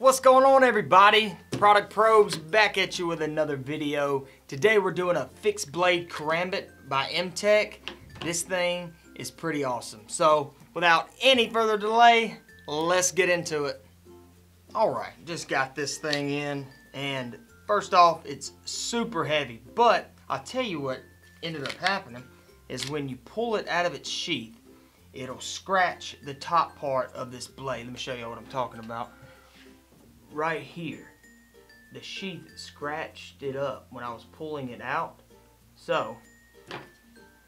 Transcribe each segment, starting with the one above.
What's going on, everybody? Product Probes back at you with another video. Today we're doing a fixed blade Karambit by MTech. This thing is pretty awesome. So without any further delay, let's get into it. Alright, just got this thing in, and first off, it's super heavy, but I'll tell you what ended up happening is when you pull it out of its sheath, it'll scratch the top part of this blade. Let me show you what I'm talking about. Right here, the sheath scratched it up when I was pulling it out. So,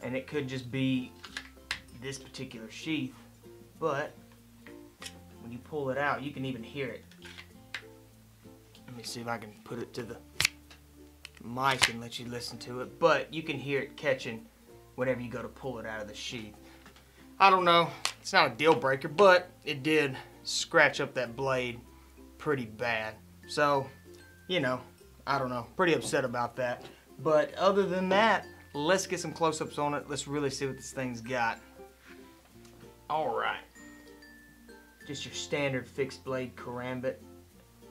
and it could just be this particular sheath, but when you pull it out, you can even hear it. Let me see if I can put it to the mic and let you listen to it, but you can hear it catching whenever you go to pull it out of the sheath. I don't know, it's not a deal breaker, but it did scratch up that blade pretty bad. So, you know, I don't know, pretty upset about that. But other than that, let's get some close-ups on it. Let's really see what this thing's got. Alright, just your standard fixed blade Karambit.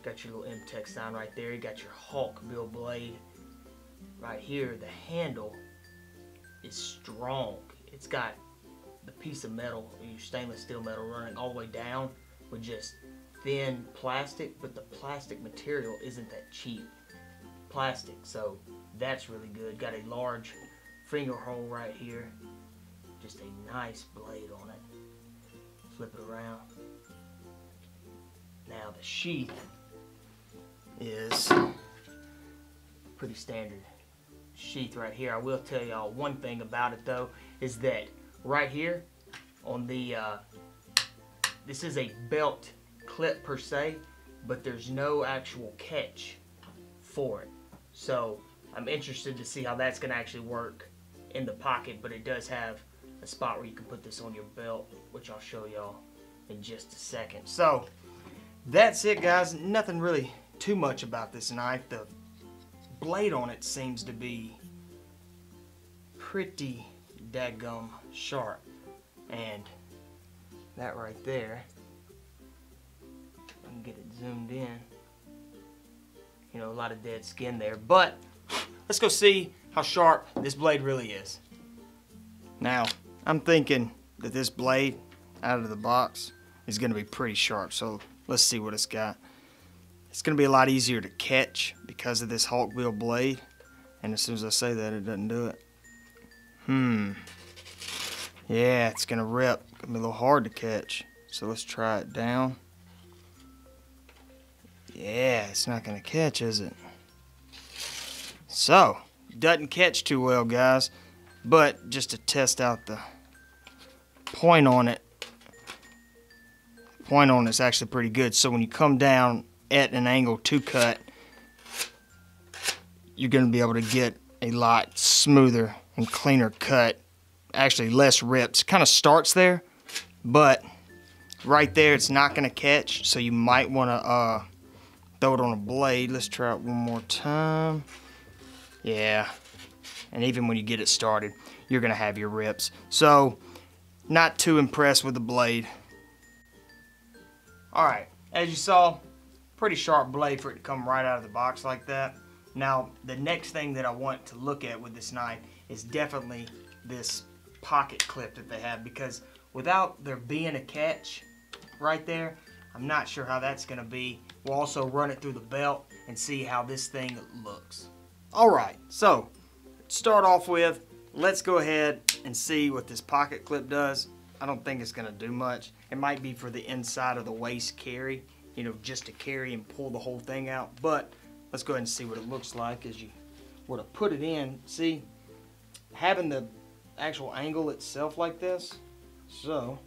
Got your little MTech sign right there. You got your Hawkbill blade right here. The handle is strong. It's got the piece of metal, your stainless steel metal, running all the way down with just thin plastic, but the plastic material isn't that cheap plastic, so that's really good. Got a large finger hole right here, just a nice blade on it. Flip it around. Now the sheath is pretty standard sheath right here. I will tell y'all one thing about it though, is that right here on the this is a belt clip per se, but there's no actual catch for it. So I'm interested to see how that's going to actually work in the pocket, but it does have a spot where you can put this on your belt, which I'll show y'all in just a second. So that's it, guys. Nothing really too much about this knife. The blade on it seems to be pretty dadgum sharp, and that right there, I can get it zoomed in. You know, a lot of dead skin there, but let's go see how sharp this blade really is. Now, I'm thinking that this blade out of the box is going to be pretty sharp, so let's see what it's got. It's going to be a lot easier to catch because of this Hawkbill blade, and as soon as I say that, it doesn't do it. Yeah, it's going to rip. It's going to be a little hard to catch, so let's try it down. Yeah, it's not going to catch, is it? So, doesn't catch too well, guys. But just to test out the point on it, it's actually pretty good. So when you come down at an angle to cut, you're going to be able to get a lot smoother and cleaner cut. Actually, less rips. Kind of starts there, but right there, it's not going to catch. So you might want to throw it on a blade. Let's try it one more time. Yeah, and even when you get it started, you're gonna have your rips. So, not too impressed with the blade. Alright, as you saw, pretty sharp blade for it to come right out of the box like that. Now, the next thing that I want to look at with this knife is definitely this pocket clip that they have, because without there being a catch right there, I'm not sure how that's going to be. We'll also run it through the belt and see how this thing looks. Alright, so to start off with, let's go ahead and see what this pocket clip does. I don't think it's going to do much. It might be for the inside of the waist carry, you know, just to carry and pull the whole thing out. But let's go ahead and see what it looks like as you were to put it in. See, having the actual angle itself like this. So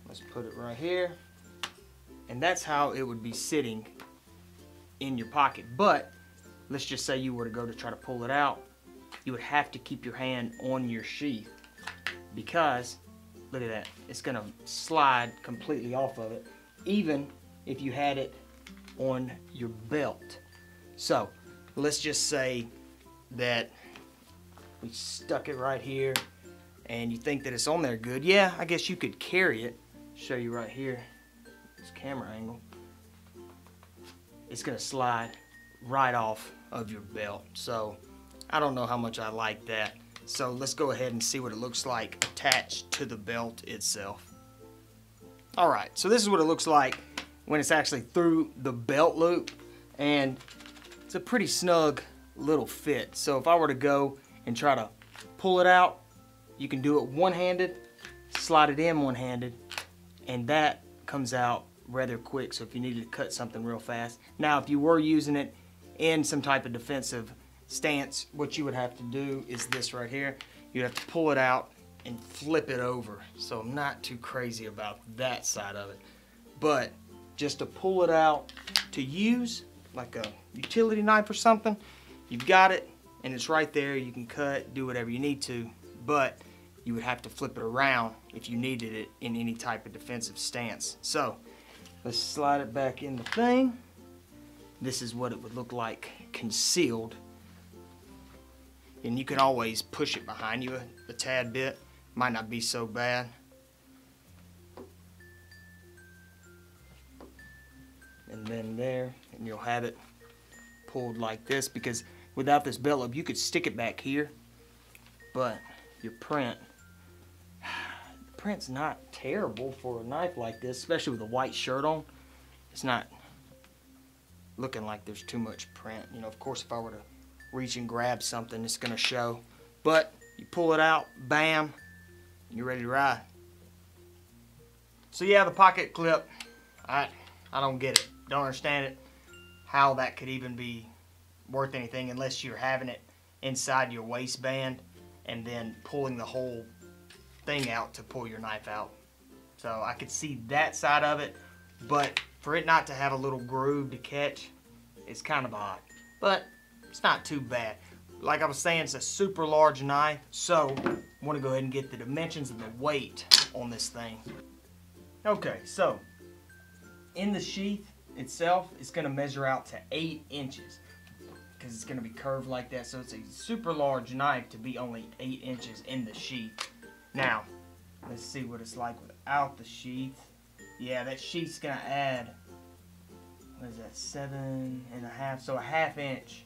let's put it right here. And that's how it would be sitting in your pocket. But let's just say you were to go to try to pull it out, you would have to keep your hand on your sheath, because look at that, it's going to slide completely off of it, even if you had it on your belt. So let's just say that we stuck it right here and you think that it's on there good. Yeah, I guess you could carry it. Show you right here, this camera angle. it's gonna slide right off of your belt. So I don't know how much I like that. So let's go ahead and see what it looks like attached to the belt itself. Alright, so this is what it looks like when it's actually through the belt loop, and it's a pretty snug little fit. So if I were to go and try to pull it out, you can do it one-handed, slide it in one-handed, and that comes out rather quick. So if you needed to cut something real fast. Now if you were using it in some type of defensive stance, what you would have to do is this right here. You have to pull it out and flip it over. So I'm not too crazy about that side of it, but just to pull it out to use like a utility knife or something, you've got it and it's right there. You can cut, do whatever you need to, but you would have to flip it around if you needed it in any type of defensive stance. So let's slide it back in the thing. This is what it would look like concealed. And you can always push it behind you a tad bit. Might not be so bad. And then there, and you'll have it pulled like this, because without this belt loop, you could stick it back here, but your print's not terrible for a knife like this, especially with a white shirt on. It's not looking like there's too much print. You know, of course, if I were to reach and grab something, it's gonna show. But you pull it out, bam, and you're ready to ride. So yeah, the pocket clip, I don't get it. Don't understand it. How that could even be worth anything unless you're having it inside your waistband and then pulling the whole thing out to pull your knife out. So I could see that side of it, but for it not to have a little groove to catch, it's kind of odd. But it's not too bad. Like I was saying, it's a super large knife, so I want to go ahead and get the dimensions and the weight on this thing. Okay, so in the sheath itself, it's going to measure out to 8 inches because it's going to be curved like that. So it's a super large knife to be only 8 inches in the sheath. Now, let's see what it's like without the sheath. Yeah, that sheath's going to add, what is that, 7.5, so a ½ inch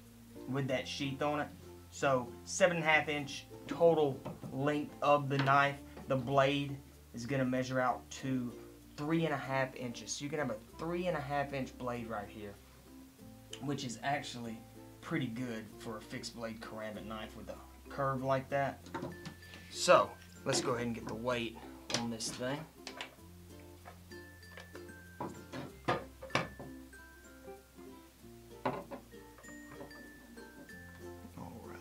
with that sheath on it. So 7.5 inch total length of the knife. The blade is going to measure out to 3.5 inches. So you can have a 3.5 inch blade right here, which is actually pretty good for a fixed blade Karambit knife with a curve like that. So let's go ahead and get the weight on this thing. Alright.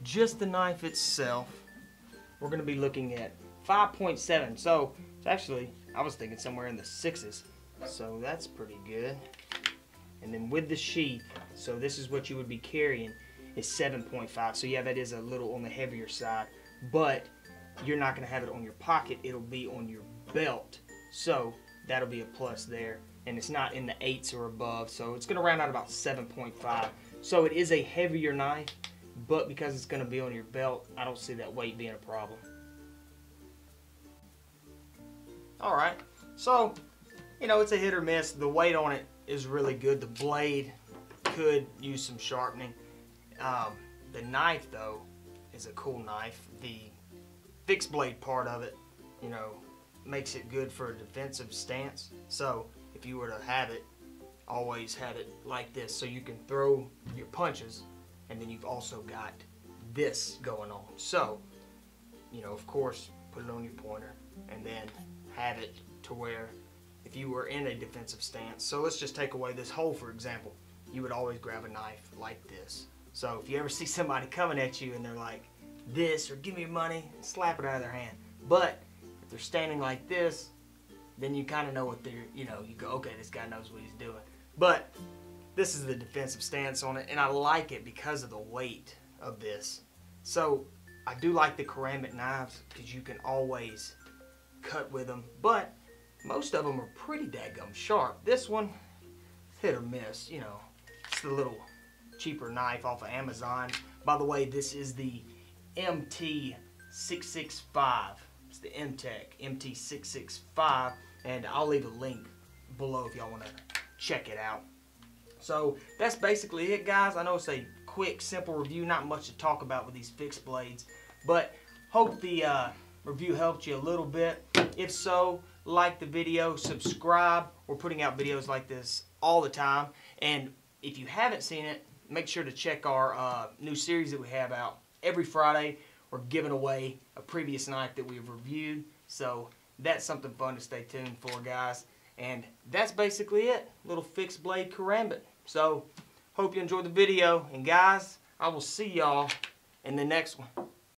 Just the knife itself, we're going to be looking at 5.7. So it's actually, I was thinking somewhere in the 6s. So that's pretty good. And then with the sheath, so this is what you would be carrying, is 7.5. So yeah, that is a little on the heavier side, but you're not going to have it on your pocket. It'll be on your belt. So that'll be a plus there. And it's not in the 8s or above. So it's going to round out about 7.5. So it is a heavier knife, but because it's going to be on your belt, I don't see that weight being a problem. Alright, so, you know, it's a hit or miss. The weight on it is really good. The blade could use some sharpening. The knife, though, is a cool knife. The fixed blade part of it, you know, makes it good for a defensive stance. So, if you were to have it, always have it like this, so you can throw your punches, and then you've also got this going on. So, you know, of course, put it on your pointer, and then have it to where if you were in a defensive stance. So let's just take away this hole, for example. You would always grab a knife like this. So if you ever see somebody coming at you and they're like this, or give me your money, slap it out of their hand. But if they're standing like this, then you kind of know what they're, you know, you go, okay, this guy knows what he's doing. But this is the defensive stance on it, and I like it because of the weight of this. So I do like the Karambit knives because you can always cut with them, but most of them are pretty daggum sharp. This one, hit or miss, you know. It's the little cheaper knife off of Amazon. By the way, this is the MT-665. It's the MTech MT-665, and I'll leave a link below if y'all want to check it out. So that's basically it, guys. I know it's a quick, simple review, not much to talk about with these fixed blades, but hope the review helped you a little bit. If so, like the video, subscribe. We're putting out videos like this all the time, and if you haven't seen it, make sure to check our new series that we have out. Every Friday we're giving away a previous knife that we've reviewed, so that's something fun to stay tuned for, guys. And that's basically it, little fixed blade Karambit. So hope you enjoyed the video, and guys, I will see y'all in the next one.